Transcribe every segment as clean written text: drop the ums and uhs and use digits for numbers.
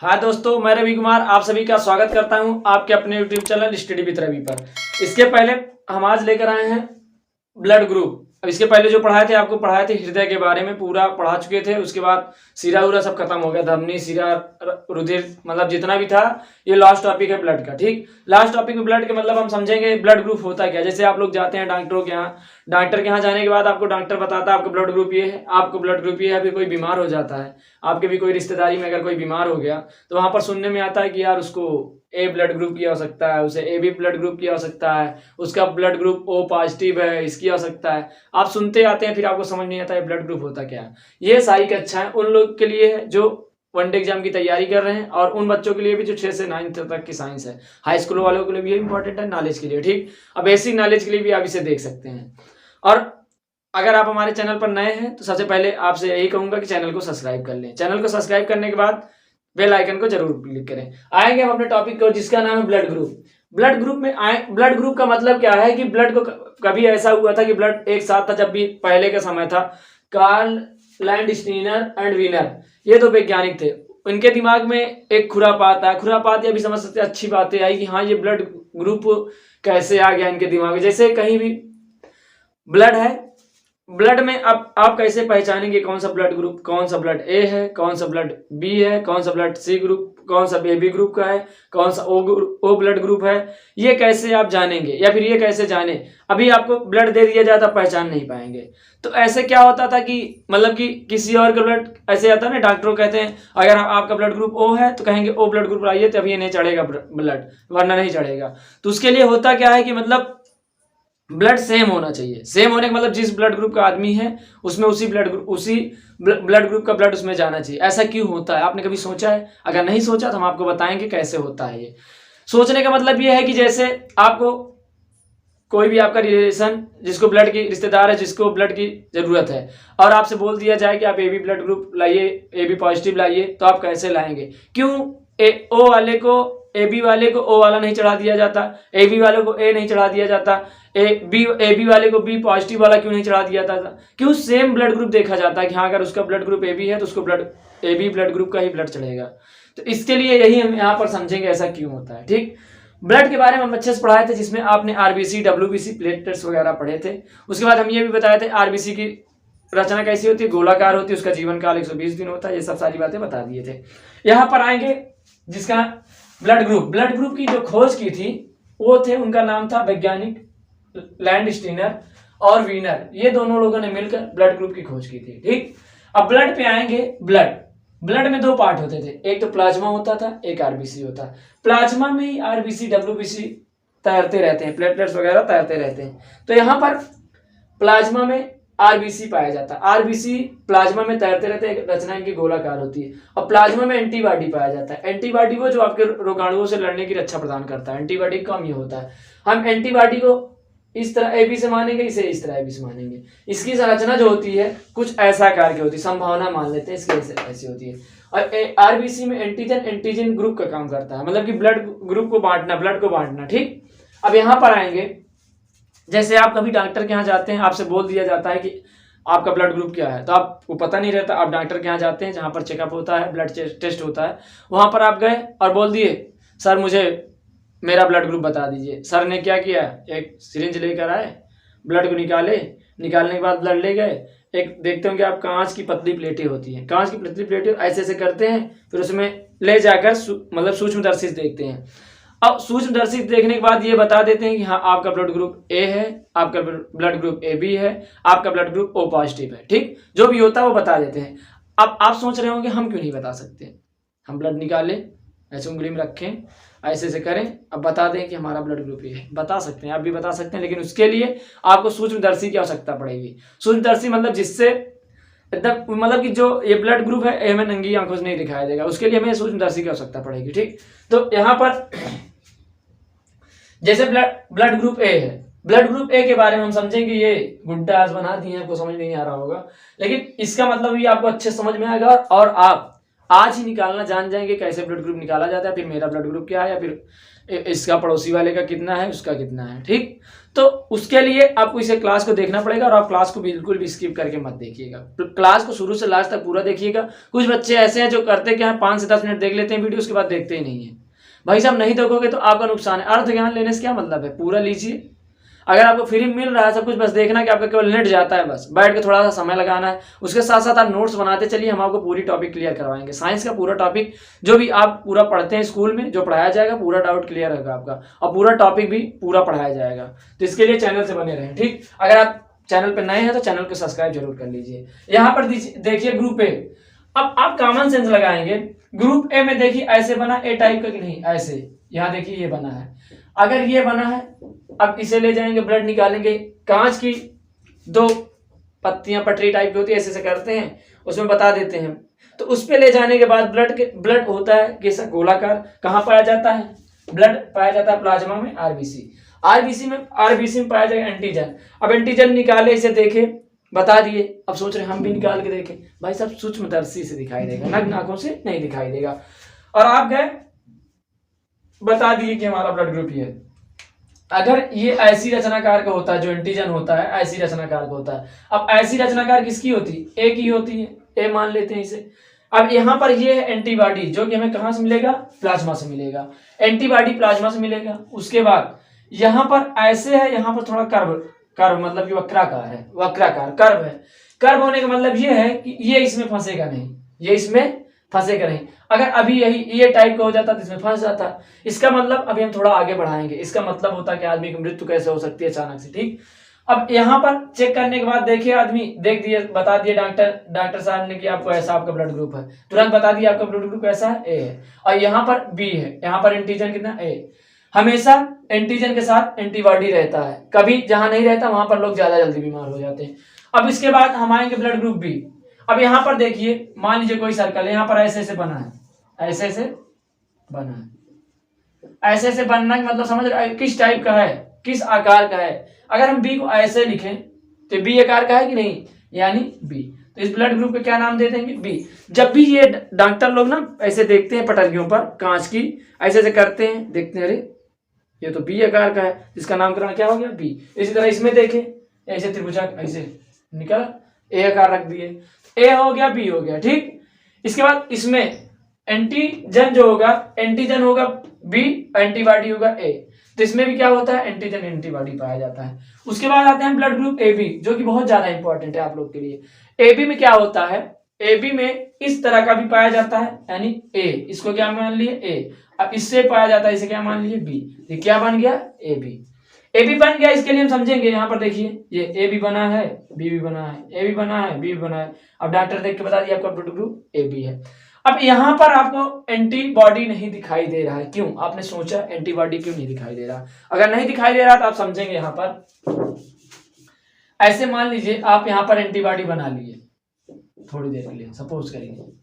हाँ दोस्तों, मैं रवि कुमार आप सभी का स्वागत करता हूं आपके अपने YouTube channel study with Ravi पर। इसके पहले हम आज लेकर आए हैं ब्लड ग्रुप। अब इसके पहले जो पढ़ाए थे आपको पढ़ाए थे हृदय के बारे में, पूरा पढ़ा चुके थे। उसके बाद सीरा उरा सब खत्म हो गया, धमनी सीरा रुधिर मतलब जितना भी था। ये लास्ट टॉपिक है ब्लड का। ठीक, लास्ट टॉपिक में ब्लड के मतलब हम समझेंगे ब्लड ग्रुप होता क्या। जैसे आप लोग जाते हैं डॉक्टरों के यहाँ, डॉक्टर के यहाँ जाने के बाद आपको डॉक्टर बताता है आपका ब्लड ग्रुप ये है, आपको ब्लड ग्रुप ये है। फिर कोई बीमार हो जाता है, आपके भी कोई रिश्तेदारी में अगर कोई बीमार हो गया तो वहां पर सुनने में आता है कि यार उसको ए ब्लड ग्रुप की हो सकता है, उसे ए बी ब्लड ग्रुप की हो सकता है, उसका ब्लड ग्रुप ओ पॉजिटिव है, इसकी हो सकता है। आप सुनते आते हैं, फिर आपको समझ नहीं आता है ब्लड ग्रुप होता क्या है। ये सारी कक्षाएं उन लोग के लिए है जो वनडे एग्जाम की तैयारी कर रहे हैं, और उन बच्चों के लिए भी जो 6 से 9 तक की साइंस है। हाई स्कूल वालों के लिए भी ये इंपॉर्टेंट है नॉलेज के लिए। ठीक, अब बेसिक नॉलेज के लिए भी आप इसे देख सकते हैं। और अगर आप हमारे चैनल पर नए हैं तो सबसे पहले आपसे यही कहूंगा कि चैनल को सब्सक्राइब कर लें। चैनल को सब्सक्राइब करने के बाद बेल आइकन को जरूर क्लिक करें। आएंगे हम अपने टॉपिक को जिसका नाम है ब्लड ग्रुप। ब्लड ग्रुप में ब्लड ग्रुप का मतलब क्या है कि ब्लड को कभी ऐसा हुआ था कि ब्लड एक साथ था, जब भी पहले का समय था। कार्ल लैंडस्टीनर एंड वीनर ये दो वैज्ञानिक थे, उनके दिमाग में एक खुरापात आया। खुरापात ये भी समझ सकते अच्छी बातें आई कि हाँ ये ब्लड ग्रुप कैसे आ गया इनके दिमाग में। जैसे कहीं भी ब्लड है, ब्लड में अब आप कैसे पहचानेंगे कौन सा ब्लड ग्रुप, कौन सा ब्लड ए है, कौन सा ब्लड बी है, कौन सा ब्लड सी ग्रुप, कौन सा बेबी ग्रुप का है, कौन सा ओ ब्लड ग्रुप है। ये कैसे आप जानेंगे, या फिर ये कैसे जाने। अभी आपको ब्लड दे दिया जाता पहचान नहीं पाएंगे। तो ऐसे क्या होता था कि मतलब कि किसी और का ब्लड ऐसे आता है ना, डॉक्टर कहते हैं अगर आपका ब्लड ग्रुप ओ है तो कहेंगे ओ ब्लड ग्रुप लाइए, तभी ये नहीं चढ़ेगा ब्लड, वरना नहीं चढ़ेगा। तो उसके लिए होता क्या है कि मतलब ब्लड सेम होना चाहिए। सेम होने का मतलब जिस ब्लड ग्रुप का आदमी है उसमें उसी ब्लड ग्रुप का ब्लड उसमें जाना चाहिए। ऐसा क्यों होता है, आपने कभी सोचा है? अगर नहीं सोचा तो हम आपको बताएंगे कैसे होता है। ये सोचने का मतलब ये है कि जैसे आपको कोई भी आपका रिलेशन जिसको ब्लड की रिश्तेदार है, जिसको ब्लड की जरूरत है, और आपसे बोल दिया जाए कि आप ए बी ब्लड ग्रुप लाइए, ए बी पॉजिटिव लाइए, तो आप कैसे लाएंगे? क्यों ओ वाले को ए बी वाले को ओ वाला नहीं चढ़ा दिया जाता, ए बी वाले को ए नहीं चढ़ा दिया जाता, ए बी वाले को बी पॉजिटिव वाला क्यों नहीं चढ़ा दिया जाता? क्यों सेम ब्लड ग्रुप देखा जाता है कि हाँ अगर उसका ब्लड ग्रुप ए बी है तो उसको ए बी ब्लड ग्रुप का ही ब्लड चढ़ेगा। तो इसके लिए यही हम यहाँ पर समझेंगे ऐसा क्यों होता है। ठीक, ब्लड के बारे में हम अच्छे से पढ़ाए थे, जिसमें आपने आरबीसी डब्ल्यूबीसी प्लेटलेट्स वगैरह पढ़े थे। उसके बाद हम ये भी बताए थे आरबीसी की रचना कैसी होती है, गोलाकार होती है, उसका जीवन काल 120 दिन होता है। ये सब सारी बातें बता दिए थे। यहाँ पर आएंगे जिसका ब्लड ग्रुप की जो खोज की थी वो थे, उनका नाम था वैज्ञानिक लैंडस्टीनर और वीनर। ये दोनों लोगों ने मिलकर ब्लड ग्रुप की खोज की थी। ठीक, अब ब्लड पे आएंगे। ब्लड में 2 पार्ट होते थे, एक तो प्लाज्मा होता था, एक आरबीसी होता है। प्लाज्मा में ही आरबीसी डब्ल्यूबीसी तैरते रहते हैं, प्लेटलेट्स वगैरह तैरते रहते हैं। तो यहाँ पर प्लाज्मा में आरबीसी पाया जाता है, आरबीसी प्लाज्मा में तैरते रहते हैं, रचना इनकी गोलाकार होती है। और प्लाज्मा में एंटीबॉडी पाया जाता है। एंटीबॉडी वो जो आपके रोगाणुओं से लड़ने की रक्षा प्रदान करता है। एंटीबॉडी का काम ये होता है, हम एंटीबॉडी को इस तरह ए बी से मानेंगे, इसे इस तरह ए बी से मानेंगे। इसकी संरचना जो होती है कुछ ऐसा आकार की होती है, संभावना मान लेते हैं इसकी ऐसी होती है। और आरबीसी में एंटीजन ग्रुप का काम करता है, मतलब कि ब्लड ग्रुप को बांटना, ब्लड को बांटना। ठीक, अब यहाँ पर आएंगे, जैसे आप कभी डॉक्टर के यहाँ जाते हैं, आपसे बोल दिया जाता है कि आपका ब्लड ग्रुप क्या है, तो आपको पता नहीं रहता। आप डॉक्टर के यहाँ जाते हैं जहाँ पर चेकअप होता है, ब्लड टेस्ट होता है, वहां पर आप गए और बोल दिए सर मुझे मेरा ब्लड ग्रुप बता दीजिए। सर ने क्या किया, एक सिरिंज लेकर आए, ब्लड को निकालने के बाद ब्लड ले गए। एक देखते होंगे आप, कांच की पतली प्लेटें होती हैं, कांच की पतली प्लेटें ऐसे ऐसे करते हैं, फिर उसमें ले जाकर मतलब सूक्ष्मदर्शी देखते हैं। अब सूक्ष्मदर्शी देखने के बाद ये बता देते हैं कि हाँ आपका ब्लड ग्रुप ए है, आपका ब्लड ग्रुप ए बी है, आपका ब्लड ग्रुप ओ पॉजिटिव है। ठीक, जो भी होता है वो बता देते हैं। अब आप सोच रहे होंगे हम क्यों नहीं बता सकते, हम ब्लड निकालें, ऐसे उंगली में रखें, ऐसे ऐसे करें, अब बता दें कि हमारा ब्लड ग्रुप ये है। बता सकते हैं, आप भी बता सकते हैं, लेकिन उसके लिए आपको सूक्ष्मदर्शी की आवश्यकता पड़ेगी। सूक्ष्मदर्शी मतलब जिससे एकदम मतलब कि जो ये ब्लड ग्रुप है हमें नंगी आंखों से नहीं दिखाई देगा, उसके लिए हमें सूक्ष्मदर्शी की आवश्यकता पड़ेगी। ठीक, तो यहाँ पर जैसे ब्लड ग्रुप ए है, ब्लड ग्रुप ए के बारे में हम समझेंगे। ये गुड्डा आज बना दिए, आपको समझ नहीं आ रहा होगा, लेकिन इसका मतलब भी आपको अच्छे समझ में आएगा और आप आज ही निकालना जान जाएंगे कैसे ब्लड ग्रुप निकाला जाता है, फिर मेरा ब्लड ग्रुप क्या है, या फिर इसका पड़ोसी वाले का कितना है, उसका कितना है। ठीक, तो उसके लिए आपको इसे क्लास को देखना पड़ेगा, और आप क्लास को बिल्कुल भी स्किप करके मत देखिएगा, क्लास को शुरू से लास्ट तक पूरा देखिएगा। कुछ बच्चे ऐसे हैं जो करते क्या है, 5 से 10 मिनट देख लेते हैं वीडियो, उसके बाद देखते ही नहीं है। भाई साहब नहीं देखोगे तो आपका नुकसान है। अर्थ ज्ञान लेने से क्या मतलब है, पूरा लीजिए। अगर आपको फ्री मिल रहा है सब कुछ, बस देखना कि आपका केवल नेट जाता है, बस बैठ के थोड़ा सा समय लगाना है। उसके साथ साथ आप नोट्स बनाते चलिए, हम आपको पूरी टॉपिक क्लियर करवाएंगे। साइंस का पूरा टॉपिक जो भी आप पूरा पढ़ते हैं स्कूल में, जो पढ़ाया जाएगा पूरा डाउट क्लियर होगा आपका, और पूरा टॉपिक भी पूरा पढ़ाया जाएगा। तो इसके लिए चैनल से बने रहें। ठीक, अगर आप चैनल पर नए हैं तो चैनल को सब्सक्राइब जरूर कर लीजिए। यहाँ पर देखिए ग्रुप ए, अब आप कॉमन सेंस लगाएंगे। ग्रुप ए में देखिए ऐसे बना, ए टाइप का कि नहीं, ऐसे यहाँ देखिए ये बना है। अगर ये बना है, अब इसे ले जाएंगे, ब्लड निकालेंगे, कांच की 2 पत्तियां पटरी टाइप की होती है, ऐसे से करते हैं, उसमें बता देते हैं। तो उस पे ले जाने के बाद ब्लड होता है कैसा, गोलाकार। कहाँ पाया जाता है ब्लड, पाया जाता है प्लाज्मा में, आरबीसी में पाया जाएगा एंटीजन। अब एंटीजन निकाले, इसे देखे, बता दिए। अब सोच रहे हम भी निकाल के देखें, भाई साहब सूक्ष्मदर्शी से दिखाई देगा, नग्न आंखों से नहीं दिखाई देगा। और आप गए बता दिए कि हमारा ब्लड ग्रुप ये है। अगर ये ऐसी रचनाकार का होता है, जो एंटीजन होता है ऐसी रचनाकार का होता है। अब ऐसी रचनाकार किसकी होती है, ए की होती है, ए मान लेते हैं इसे। अब यहाँ पर ये है एंटीबॉडी, जो कि हमें कहाँ से मिलेगा, प्लाज्मा से मिलेगा। एंटीबॉडी प्लाज्मा से मिलेगा। उसके बाद यहाँ पर ऐसे है, यहाँ पर थोड़ा कर्व मतलब कि वक्राकार है, कर्व है। कर्व होने का मतलब ये है कि ये इसमें फंसेगा नहीं, ये इसमें फंसेगा नहीं। अगर अभी यही ये टाइप का हो जाता तो इसमें फंस जाता। इसका मतलब अभी हम थोड़ा आगे बढ़ाएंगे। इसका मतलब होता है कि आदमी की मृत्यु कैसे हो सकती है अचानक से। ठीक, अब यहाँ पर चेक करने के बाद देखिए, आदमी देख दिए, बता दिए डॉक्टर साहब ने कि आपको ऐसा आपका ब्लड ग्रुप है, तुरंत बता दिया आपका ब्लड ग्रुप ऐसा है, ए है, और यहाँ पर बी है। यहाँ पर एंटीजन कितना, ए। हमेशा एंटीजन के साथ एंटीबॉडी रहता है, कभी जहां नहीं रहता वहां पर लोग ज्यादा जल्दी बीमार हो जाते हैं। अब इसके बाद हम आएंगे ब्लड ग्रुप बी। अब यहाँ पर देखिए, मान लीजिए कोई सर्कल है, यहाँ पर ऐसे ऐसे बना है, ऐसे ऐसे बना है, ऐसे ऐसे बनना का मतलब समझ रहे किस टाइप का है, किस आकार का है। अगर हम बी को ऐसे लिखें तो बी आकार का है कि नहीं, यानी बी। तो इस ब्लड ग्रुप को क्या नाम दे देंगे, बी। जब भी ये डॉक्टर लोग ना ऐसे देखते हैं पटरियों पर कांच की, ऐसे ऐसे करते हैं, देखते हैं अरे ये तो बी आकार का है, इसका नामकरण क्या हो गया, बी। इसी तरह इसमें देखें, ऐसे त्रिभुजाकार ऐसे निकला, ए आकार रख दिए, ए हो गया, बी हो गया। ठीक, इसके बाद इसमें एंटीजन जो होगा, एंटीजन होगा बी, एंटीबॉडी होगा ए। तो इसमें भी क्या होता है, एंटीजन एंटीबॉडी पाया जाता है। उसके बाद आते हैं ब्लड ग्रुप ए बी, जो कि बहुत ज्यादा इंपॉर्टेंट है आप लोग के लिए। ए बी में क्या होता है, ए बी में इस तरह का भी पाया जाता है, यानी ए, इसको क्या मान लिए, ए। अब इससे पाया जाता है, इसे क्या मान लिए, बी। ये क्या बन गया, ए बी। ए बी बन गया, इसके लिए हम समझेंगे। यहाँ पर देखिए, ये ए बी बना है, बी भी बना है, ए बी बना है, बी भी बना है। अब डॉक्टर देख के बता दिया आपका ब्लड ग्रुप ए बी है। अब यहाँ पर आपको एंटीबॉडी नहीं दिखाई दे रहा है, क्यों, आपने सोचा एंटीबॉडी क्यों नहीं दिखाई दे रहा। अगर नहीं दिखाई दे रहा तो आप समझेंगे। यहाँ पर ऐसे मान लीजिए आप यहाँ पर एंटीबॉडी बना लिए थोड़ी देर के लिए, सपोज करेंगे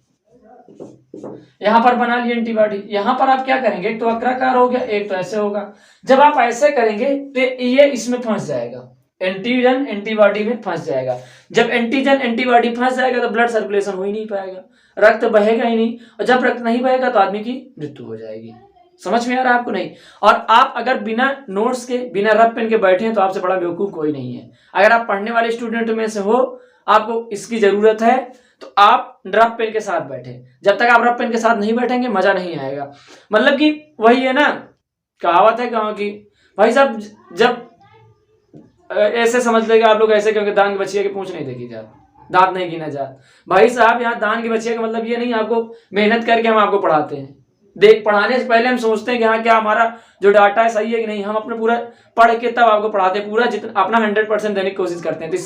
यहाँ पर बना लिए एंटीबॉडी। यहाँ पर आप क्या करेंगे, एक तो वक्राकार हो गया, एक तो ऐसे होगा। जब आप ऐसे करेंगे तो ये इसमें फंस जाएगा, एंटीजन एंटीबॉडी में फंस जाएगा। जब एंटीजन एंटीबॉडी फंस जाएगा तो ब्लड सर्कुलेशन हो ही नहीं पाएगा, रक्त बहेगा ही नहीं, और जब रक्त नहीं बहेगा तो आदमी की मृत्यु हो जाएगी। समझ में आ रहा है आपको, नहीं। और आप अगर बिना नोट्स के, बिना रफ पेन के बैठे हैं तो आपसे बड़ा बेवकूफ कोई नहीं है। अगर आप पढ़ने वाले स्टूडेंट में से हो, आपको इसकी जरूरत है, तो आप रफ पेन के साथ बैठे। जब तक आप रफ पेन के साथ नहीं बैठेंगे मजा नहीं आएगा। मतलब कि वही है ना, कहावत है गाँव की, भाई साहब जब ऐसे समझ लेगा आप लोग ऐसे, क्योंकि दान की बच्चिया की पूंछ नहीं देखी जाती, दांत नहीं गिना जात। भाई साहब यहाँ दान की बच्चिया का मतलब ये नहीं आपको मेहनत करके हम आपको पढ़ाते हैं। पढ़ाने से पहले हम सोचते हैं कि हाँ क्या हमारा जो डाटा है सही है कि नहीं। हम अपने पूरा पढ़ के तब आपको पढ़ाते हैं, पूरा जितना अपना 100% देने की कोशिश करते हैं। तो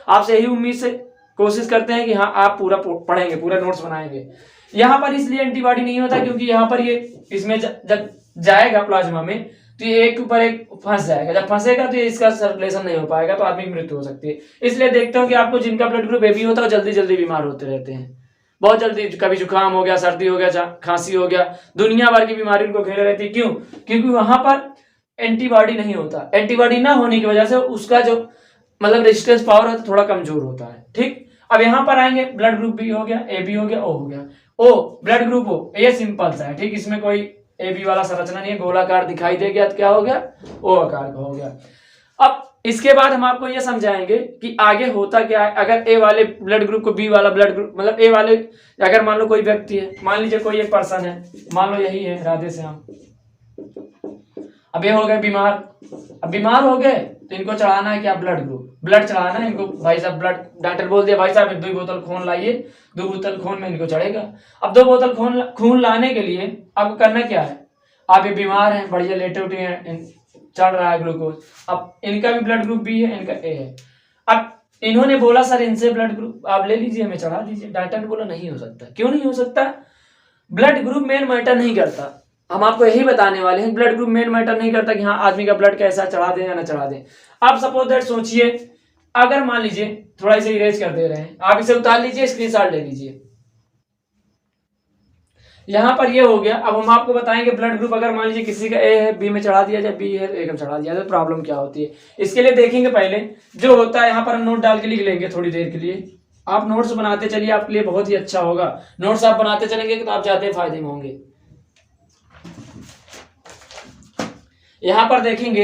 आपसे यही उम्मीद से कोशिश करते हैं कि हाँ आप पूरा पढ़ेंगे, पूरा नोट्स बनाएंगे। यहाँ पर इसलिए एंटीबॉडी नहीं होता क्योंकि यहाँ पर ये इसमें जब जाएगा प्लाज्मा में तो ये एक के ऊपर एक फंस जाएगा। जब फंसेगा तो ये इसका सर्कुलेशन नहीं हो पाएगा, तो आदमी की मृत्यु हो सकती है। इसलिए देखते हो कि आपको जिनका ब्लड ग्रुप ए बी होता है वो जल्दी जल्दी बीमार होते रहते हैं, बहुत जल्दी। कभी जुकाम हो गया, सर्दी हो गया, खांसी हो गया, दुनिया भर की बीमारी उनको घेरे रहती है। क्यों? क्योंकि वहां पर एंटीबॉडी नहीं होता। एंटीबॉडी ना होने की वजह से उसका जो मतलब रेजिस्टेंस पावर है थोड़ा कमजोर होता है। ठीक, अब यहाँ पर आएंगे, ब्लड ग्रुप बी हो गया, ए बी हो गया, ओ हो गया। ओ ब्लड ग्रुप ओ, ये सिंपल सा है, ठीक। इसमें कोई ए बी वाला संरचना नहीं है, गोलाकार दिखाई दे गया तो क्या हो गया, ओ आकार का हो गया। अब इसके बाद हम आपको ये समझाएंगे कि आगे होता क्या है अगर ए वाले ब्लड ग्रुप को बी वाला ब्लड ग्रुप, मतलब ए वाले, अगर मान लो कोई व्यक्ति है, मान लीजिए कोई एक पर्सन है, मान लो यही है राधे श्याम। अब ये हो गए बीमार। अब बीमार हो गए तो इनको चढ़ाना है क्या, ब्लड ग्रुप, ब्लड चढ़ाना है इनको। भाई साहब ब्लड, डॉक्टर बोल दिया भाई साहब 2 बोतल खून लाइए, 2 बोतल खून में इनको चढ़ेगा। अब 2 बोतल खून लाने के लिए आपको करना क्या है, आप ये बीमार हैं, बढ़िया लेटे उठे हैं, चढ़ रहा है ग्लूकोज। अब इनका भी ब्लड ग्रुप बी है, इनका ए है। अब इन्होंने बोला सर इनसे ब्लड ग्रुप आप ले लीजिए, हमें चढ़ा दीजिए। डॉक्टर ने बोला नहीं हो सकता। क्यों नहीं हो सकता, ब्लड ग्रुप मेन मैटर नहीं करता। हम आपको यही बताने वाले हैं, ब्लड ग्रुप मेन मैटर नहीं करता कि हाँ आदमी का ब्लड कैसा, चढ़ा दें या ना चढ़ा दें। आप सपोज दैट सोचिए, अगर मान लीजिए, थोड़ा इसे इरेज कर दे रहे हैं, आप इसे उतार लीजिए, स्क्रीनशॉट ले लीजिए। यहां पर ये हो गया। अब हम आपको बताएंगे ब्लड ग्रुप अगर मान लीजिए किसी का ए है, बी में चढ़ा दिया जाए, बी है ए में चढ़ा दिया जाए, तो प्रॉब्लम क्या होती है। इसके लिए देखेंगे पहले जो होता है, यहाँ पर हम नोट डाल के लिख लेंगे थोड़ी देर के लिए। आप नोट्स बनाते चलिए, आपके लिए बहुत ही अच्छा होगा। नोट्स आप बनाते चलेंगे तो आप ज्यादा फायदे में होंगे। यहां पर देखेंगे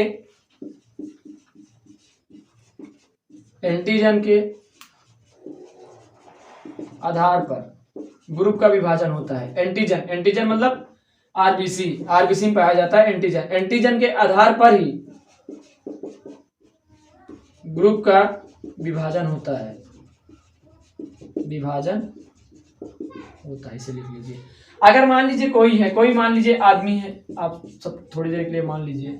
एंटीजन के आधार पर ग्रुप का विभाजन होता है। एंटीजन मतलब आरबीसी में पाया जाता है एंटीजन के आधार पर ही ग्रुप का विभाजन होता है, इसे लिख लीजिए। अगर मान लीजिए कोई है, कोई मान लीजिए आदमी है, आप सब थोड़ी देर के लिए मान लीजिए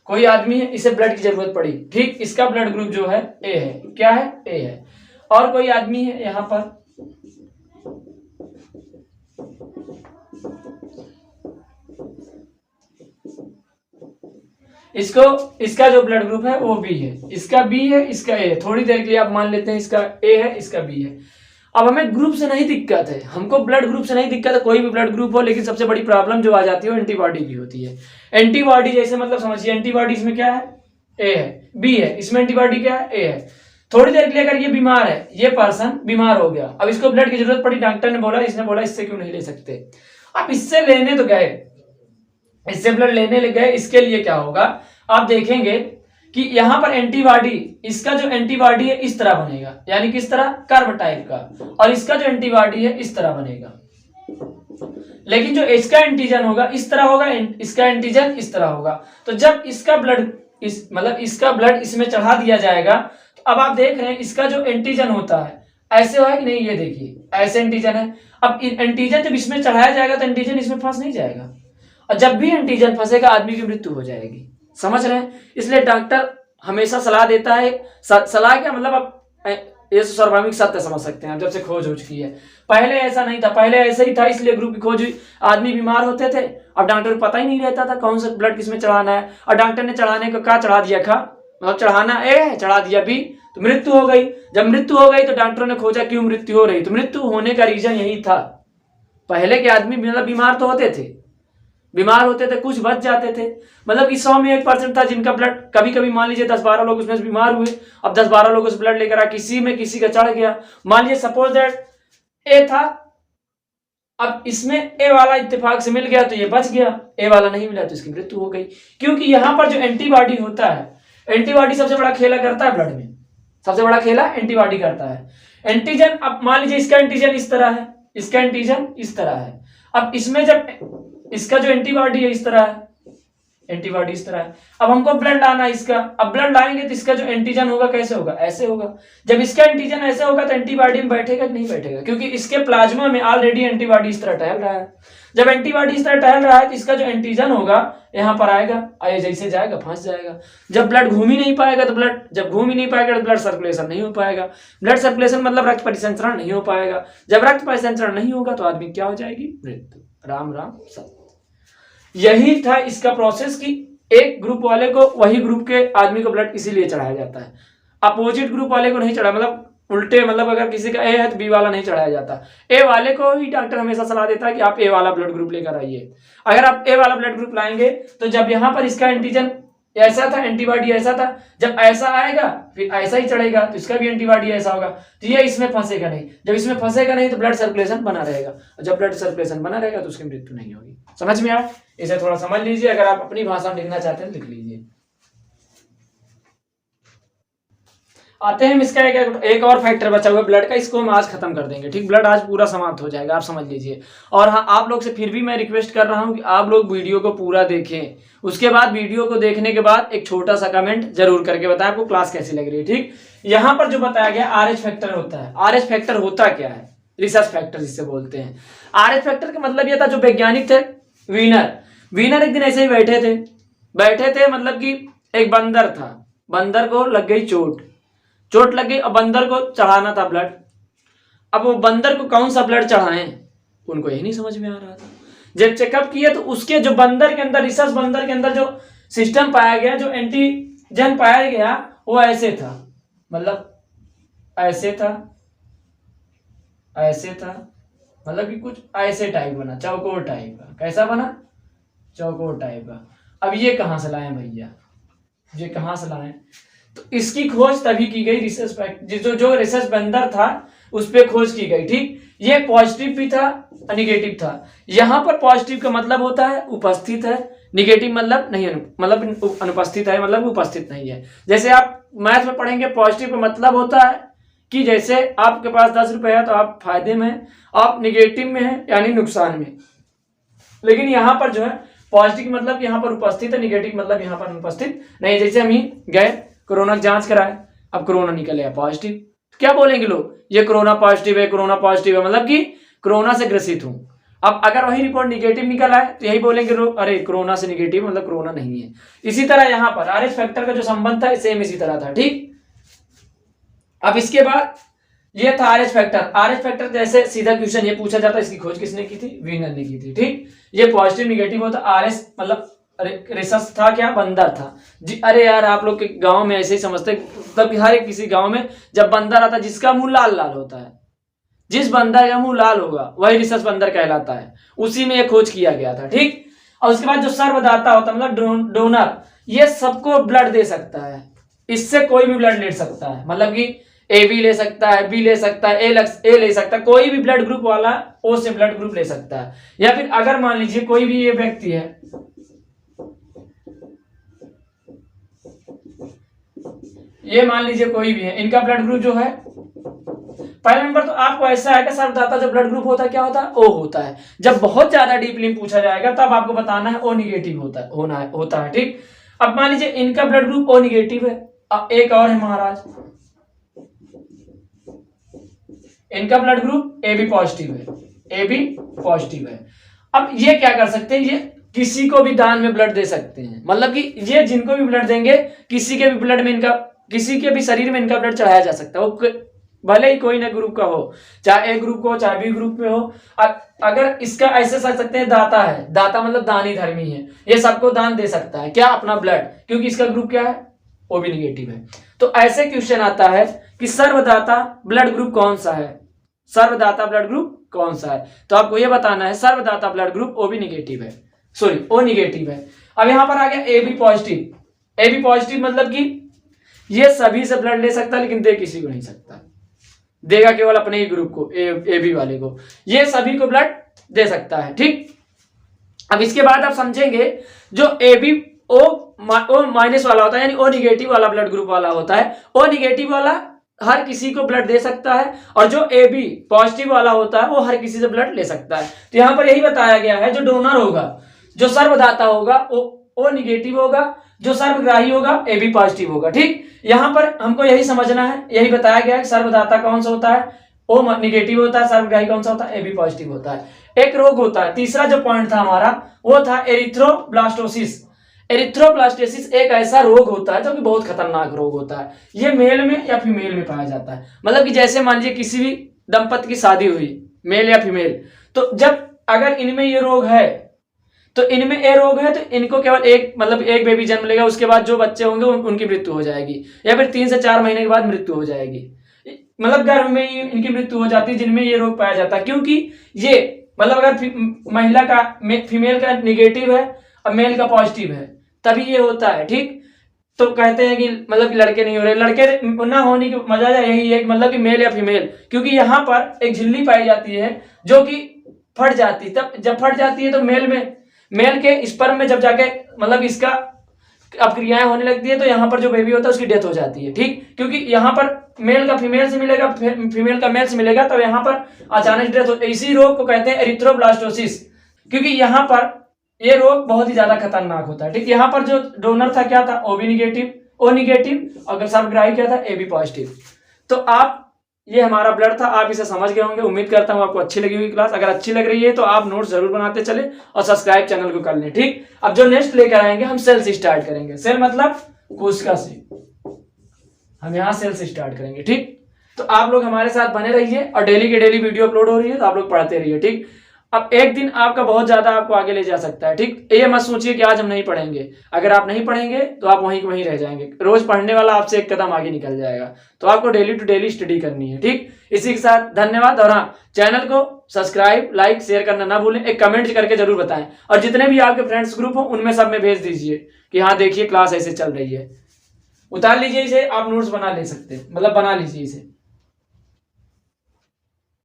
कोई आदमी है, इसे ब्लड की जरूरत पड़ी, ठीक। इसका ब्लड ग्रुप जो है ए है, क्या है, ए है। और कोई आदमी है यहां पर, इसका जो ब्लड ग्रुप है वो बी है, इसका बी है, इसका ए है। थोड़ी देर के लिए आप मान लेते हैं इसका ए है, इसका बी है। अब हमें ग्रुप से नहीं दिक्कत है, हमको ब्लड ग्रुप से नहीं दिक्कत है, कोई भी ब्लड ग्रुप हो, लेकिन सबसे बड़ी प्रॉब्लम जो आ जाती है वो एंटीबॉडी की होती है। एंटीबॉडी जैसे मतलब समझिए, एंटीबॉडी इसमें क्या है, ए है, बी है, इसमें एंटीबॉडी क्या है, ए है। थोड़ी देर के लिए अगर ये बीमार है, ये पर्सन बीमार हो गया, अब इसको ब्लड की जरूरत पड़ी, डॉक्टर ने बोला, इसने बोला इससे क्यों नहीं ले सकते। अब इससे लेने तो गए, इससे ब्लड लेने लग गए, इसके लिए क्या होगा, आप देखेंगे कि यहां पर एंटीबॉडी, इसका जो एंटीबॉडी है इस तरह बनेगा, यानी किस तरह, कर्व टाइप का, और इसका जो एंटीबॉडी है इस तरह बनेगा। लेकिन जो इसका एंटीजन होगा इस तरह होगा, इसका एंटीजन इस तरह होगा। तो जब इसका ब्लड इसका ब्लड इसमें चढ़ा दिया जाएगा, तो अब आप देख रहे हैं इसका जो एंटीजन होता है ऐसे होगा कि नहीं, ये देखिए ऐसे एंटीजन है। अब एंटीजन जब इसमें चढ़ाया जाएगा तो एंटीजन इसमें फंस नहीं जाएगा, और जब भी एंटीजन फंसेगा आदमी की मृत्यु हो जाएगी। समझ रहे हैं, इसलिए डॉक्टर हमेशा सलाह देता है, सलाह क्या मतलब, आप ये सर्वांगिक सत्य समझ सकते हैं आप, जब से खोज हो चुकी है। पहले ऐसा नहीं था, पहले ऐसे ही था, इसलिए ग्रुप की खोज हुई, आदमी बीमार होते थे, अब डॉक्टर को पता ही नहीं रहता था कौन सा ब्लड किसमें चढ़ाना है, और डॉक्टर ने चढ़ाने को क्या चढ़ा दिया, मतलब चढ़ाना ए चढ़ा दिया बी, तो मृत्यु हो गई। जब मृत्यु हो गई तो डॉक्टरों ने खोजा क्यों मृत्यु हो रही, तो मृत्यु होने का रीजन यही था। पहले के आदमी मतलब बीमार तो होते थे, बीमार होते थे, कुछ बच जाते थे, मतलब इस 100 में 1% था जिनका ब्लड, कभी कभी मान लीजिए 10-12 लोग उसमें से बीमार हुए, अब 10-12 लोग उस ब्लड लेकर आ, किसी में किसी का चढ़ गया, मान लीजिए सपोज दैट ए था, अब इसमें ए वाला इत्तेफाक से मिल गया तो ये बच गया, ए वाला नहीं मिला तो इसकी मृत्यु हो गई। क्योंकि यहां पर जो एंटीबॉडी होता है, एंटीबॉडी सबसे बड़ा खेला करता है ब्लड में, सबसे बड़ा खेला एंटीबॉडी करता है। एंटीजन, अब मान लीजिए इसका एंटीजन इस तरह है, इसका एंटीजन इस तरह है, अब इसमें जब इसका जो एंटीबॉडी है इस तरह है, एंटीबॉडी इस तरह है, अब हमको ब्लड लाना है इसका, अब ब्लड लाएंगे तो इसका जो एंटीजन होगा कैसे होगा, ऐसे होगा। जब इसका एंटीजन ऐसे होगा तो एंटीबॉडी में बैठेगा कि नहीं बैठेगा, क्योंकि इसके प्लाज्मा में ऑलरेडी एंटीबॉडी इस तरह टहल रहा है। जब एंटीबॉडी इस तरह टहल रहा है तो इसका जो एंटीजन होगा यहाँ पर आएगा, आए जैसे जाएगा फंस जाएगा। जब ब्लड घूम ही नहीं पाएगा तो ब्लड, जब घूम ही नहीं पाएगा तो ब्लड सर्कुलेशन नहीं हो पाएगा। ब्लड सर्कुलेशन मतलब रक्त परिसंचरण नहीं हो पाएगा। जब रक्त परिसंचरण नहीं होगा तो आदमी क्या हो जाएगी, मृत्यु। राम राम सत्य। यही था इसका प्रोसेस कि एक ग्रुप वाले को, वही ग्रुप के आदमी को ब्लड इसीलिए चढ़ाया जाता है, अपोजिट ग्रुप वाले को नहीं चढ़ाया, मतलब उल्टे, मतलब अगर किसी का ए है तो बी वाला नहीं चढ़ाया जाता। ए वाले को ही डॉक्टर हमेशा सलाह देता है कि आप ए वाला ब्लड ग्रुप लेकर आइए। अगर आप ए वाला ब्लड ग्रुप लाएंगे तो जब यहाँ पर इसका एंटीजन ऐसा था, एंटीबॉडी ऐसा था, जब ऐसा आएगा फिर ऐसा ही चढ़ेगा तो इसका भी एंटीबॉडी ऐसा होगा, तो ये इसमें फंसेगा नहीं। जब इसमें फंसेगा नहीं तो ब्लड सर्कुलेशन बना रहेगा, और जब ब्लड सर्कुलेशन बना रहेगा तो उसकी मृत्यु नहीं होगी। समझ में आया? इसे थोड़ा समझ लीजिए, अगर आप अपनी भाषा में लिखना चाहते हैं लिख लीजिए। आते हैं इसका एक और फैक्टर बचा हुआ ब्लड का, इसको हम आज खत्म कर देंगे। ठीक, ब्लड आज पूरा समाप्त हो जाएगा, आप समझ लीजिए। और हाँ, आप लोग से फिर भी मैं रिक्वेस्ट कर रहा हूं कि आप लोग वीडियो को पूरा देखें, उसके बाद वीडियो को देखने के बाद एक छोटा सा कमेंट जरूर करके बताएं आपको क्लास कैसी लग रही है। ठीक, यहाँ पर जो बताया गया RH फैक्टर होता है। RH फैक्टर होता क्या है? रिसर्च फैक्टर जिससे बोलते हैं। RH फैक्टर का मतलब यह था, जो वैज्ञानिक थे वीनर एक दिन ऐसे ही बैठे थे, मतलब कि एक बंदर था, बंदर को लग गई चोट लग गई और बंदर को चढ़ाना था ब्लड। अब वो बंदर को कौन सा ब्लड चढ़ाएं, उनको यही नहीं समझ में आ रहा था। जब चेकअप किया तो उसके जो बंदर के अंदर, रिसर्च बंदर के अंदर जो सिस्टम पाया गया, जो एंटीजन पाया गया, वो ऐसे था, मतलब ऐसे था, मतलब कि कुछ ऐसे टाइप बना, चौकोर टाइप का। कैसा बना? चौकोर टाइप का। अब ये कहां से लाए भैया, ये कहां से लाए? तो इसकी खोज तभी की गई, रिसर्च जो रिसर्च बंदर था उस पर खोज की गई। ठीक, ये पॉजिटिव भी था और निगेटिव था। यहां पर पॉजिटिव का मतलब होता है उपस्थित है, निगेटिव मतलब नहीं, मतलब अनुपस्थित है, मतलब उपस्थित नहीं है। जैसे आप मैथ में पढ़ेंगे, पॉजिटिव का मतलब होता है कि जैसे आपके पास 10 रुपए है तो आप फायदे में हैं, आप निगेटिव में हैं यानी नुकसान में। लेकिन यहाँ पर जो है पॉजिटिव मतलब यहाँ पर उपस्थित है, निगेटिव मतलब यहाँ पर अनुपस्थित नहीं। जैसे हम ही गए कोरोना की जांच कराए, अब कोरोना निकल आया पॉजिटिव, तो क्या बोलेंगे लोग? ये कोरोना पॉजिटिव है, कोरोना पॉजिटिव है, मतलब कि कोरोना से ग्रसित हूं। अब अगर वही रिपोर्ट निगेटिव निकल आए तो यही बोलेंगे लोग, अरे कोरोना से निगेटिव मतलब कोरोना नहीं है। इसी तरह यहाँ पर RH फैक्टर का जो संबंध था सेम इसी तरह था। ठीक, अब इसके बाद ये था RH फैक्टर जैसे सीधा क्वेश्चन ये पूछा जाता है, इसकी खोज किसने की थी? वीनर ने की थी। ठीक, ये पॉजिटिव निगेटिव होता। RH मतलब रिसर्च था क्या? बंदर था जी। अरे यार, आप लोग के गांव में ऐसे ही समझते, तब हर एक किसी गांव में जब बंदर आता, जिसका मुंह लाल लाल होता है, जिस बंदर का मुंह लाल होगा वही रिसर्च बंदर कहलाता है। उसी में यह खोज किया गया था। ठीक, और उसके बाद जो सर्वदाता होता है, मतलब डोनर, ये सबको ब्लड दे सकता है, इससे कोई भी ब्लड ले सकता है, मतलब कि AB ले सकता है, B ले सकता है, A ले सकता है, कोई भी ब्लड ग्रुप वाला O से ब्लड ग्रुप ले सकता है। या फिर अगर मान लीजिए कोई भी ये व्यक्ति है, ये मान लीजिए कोई भी है, इनका ब्लड ग्रुप जो है, पहला नंबर तो आपको ऐसा है कि सर्वदाता जो ब्लड ग्रुप होता है क्या होता है? O होता है। जब बहुत ज्यादा डीपली पूछा जाएगा तब आपको बताना है O निगेटिव होता है। ठीक, अब मान लीजिए इनका ब्लड ग्रुप O निगेटिव है, अब एक और है महाराज, इनका ब्लड ग्रुप AB पॉजिटिव है। अब ये क्या कर सकते हैं? ये किसी को भी दान में ब्लड दे सकते हैं, मतलब कि ये जिनको भी ब्लड देंगे, किसी के भी ब्लड में इनका, किसी के भी शरीर में इनका ब्लड चढ़ाया जा सकता है, वो भले ही कोई ना ग्रुप का हो, चाहे A ग्रुप हो चाहे B ग्रुप में हो। अगर इसका ऐसे समझ सकते हैं, दाता है, दाता मतलब दानी धर्मी है, ये सबको दान दे सकता है क्या? अपना ब्लड, क्योंकि इसका ग्रुप क्या है? O भी निगेटिव है। तो ऐसे क्वेश्चन आता है कि सर्वदाता ब्लड ग्रुप कौन सा है, सर्वदाता ब्लड ग्रुप कौन सा है, तो आपको यह बताना है सर्वदाता ब्लड ग्रुप O निगेटिव है। अब यहां पर आ गया AB पॉजिटिव मतलब कि ये सभी से ब्लड ले सकता है, लेकिन दे किसी को नहीं सकता, देगा केवल अपने ही ग्रुप को, AB वाले को। ये सभी को ब्लड दे सकता है। ठीक, अब इसके बाद आप समझेंगे जो AB O माइनस वाला होता है, यानी O निगेटिव वाला ब्लड ग्रुप वाला होता है, O निगेटिव वाला हर किसी को ब्लड दे सकता है, और जो AB पॉजिटिव वाला होता है वो हर किसी से ब्लड ले सकता है। तो यहाँ पर यही बताया गया है, जो डोनर होगा, जो सर्वदाता होगा O निगेटिव होगा, जो सर्वग्राही होगा AB पॉजिटिव होगा। ठीक, यहाँ पर हमको यही समझना है, यही बताया गया है सर्वदाता कौन सा होता है? O निगेटिव होता है, सर्वग्राही कौन सा होता है? AB पॉजिटिव होता है। एक रोग होता है, तीसरा जो पॉइंट था हमारा वो था एरिथ्रोब्लास्टोसिस। एरिथ्रोब्लास्टोसिस एक ऐसा रोग होता है जो कि बहुत खतरनाक रोग होता है। ये मेल में या फीमेल में पाया जाता है, मतलब कि जैसे मान लीजिए किसी भी दंपति की शादी हुई, मेल या फीमेल, तो जब अगर इनमें ये रोग है, तो इनमें ए रोग है, तो इनको केवल एक बेबी जन्म लेगा, उसके बाद जो बच्चे होंगे उनकी मृत्यु हो जाएगी, या फिर 3 से 4 महीने के बाद मृत्यु हो जाएगी, मतलब गर्भ में ही इनकी मृत्यु हो जाती है जिनमें ये रोग पाया जाता है। क्योंकि ये मतलब अगर महिला का फीमेल का निगेटिव है और मेल का पॉजिटिव है तभी ये होता है। ठीक, तो कहते हैं कि मतलब कि लड़के नहीं हो रहे, लड़के ना होने की वजह यही है कि मतलब कि मेल या फीमेल, क्योंकि यहाँ पर एक झिल्ली पाई जाती है जो कि फट जाती है। तब जब फट जाती है तो मेल के स्पर्म में जब जाके मतलब इसका अब क्रियाएं होने लगती है, तो यहाँ पर जो बेबी होता है उसकी डेथ हो जाती है। ठीक, क्योंकि यहाँ पर मेल का फीमेल से मिलेगा, फीमेल का मेल से मिलेगा, तो यहाँ पर अचानक डेथ हो। इसी रोग को कहते हैं एरिथ्रोब्लास्टोसिस, क्योंकि यहाँ पर ये रोग बहुत ही ज्यादा खतरनाक होता है। ठीक, यहाँ पर जो डोनर था क्या था, ओ निगेटिव, अगर सर्वग्राही क्या था, AB पॉजिटिव। तो आप, ये हमारा ब्लड था, आप इसे समझ गए होंगे। उम्मीद करता हूं आपको अच्छी लगी होगी क्लास। अगर अच्छी लग रही है तो आप नोट्स जरूर बनाते चले और सब्सक्राइब चैनल को कर लें। ठीक, अब जो नेक्स्ट लेकर आएंगे हम सेल से स्टार्ट करेंगे। सेल मतलब कोशिका से, हम यहाँ सेल से स्टार्ट करेंगे। ठीक, तो आप लोग हमारे साथ बने रहिए और डेली की डेली वीडियो अपलोड हो रही है तो आप लोग पढ़ते रहिए। ठीक, अब एक दिन आपका बहुत ज्यादा आपको आगे ले जा सकता है। ठीक, ये मत सोचिए कि आज हम नहीं पढ़ेंगे। अगर आप नहीं पढ़ेंगे तो आप वहीं वहीं रह जाएंगे। रोज पढ़ने वाला आपसे एक कदम आगे निकल जाएगा। तो आपको डेली टू डेली स्टडी करनी है। ठीक, इसी के साथ धन्यवाद। और हाँ, चैनल को सब्सक्राइब, लाइक, शेयर करना ना भूलें। एक कमेंट करके जरूर बताएं और जितने भी आपके फ्रेंड्स ग्रुप हो उनमें सब में भेज दीजिए कि हाँ देखिए क्लास ऐसे चल रही है। उतार लीजिए इसे, आप नोट्स बना ले सकते हैं, मतलब बना लीजिए इसे।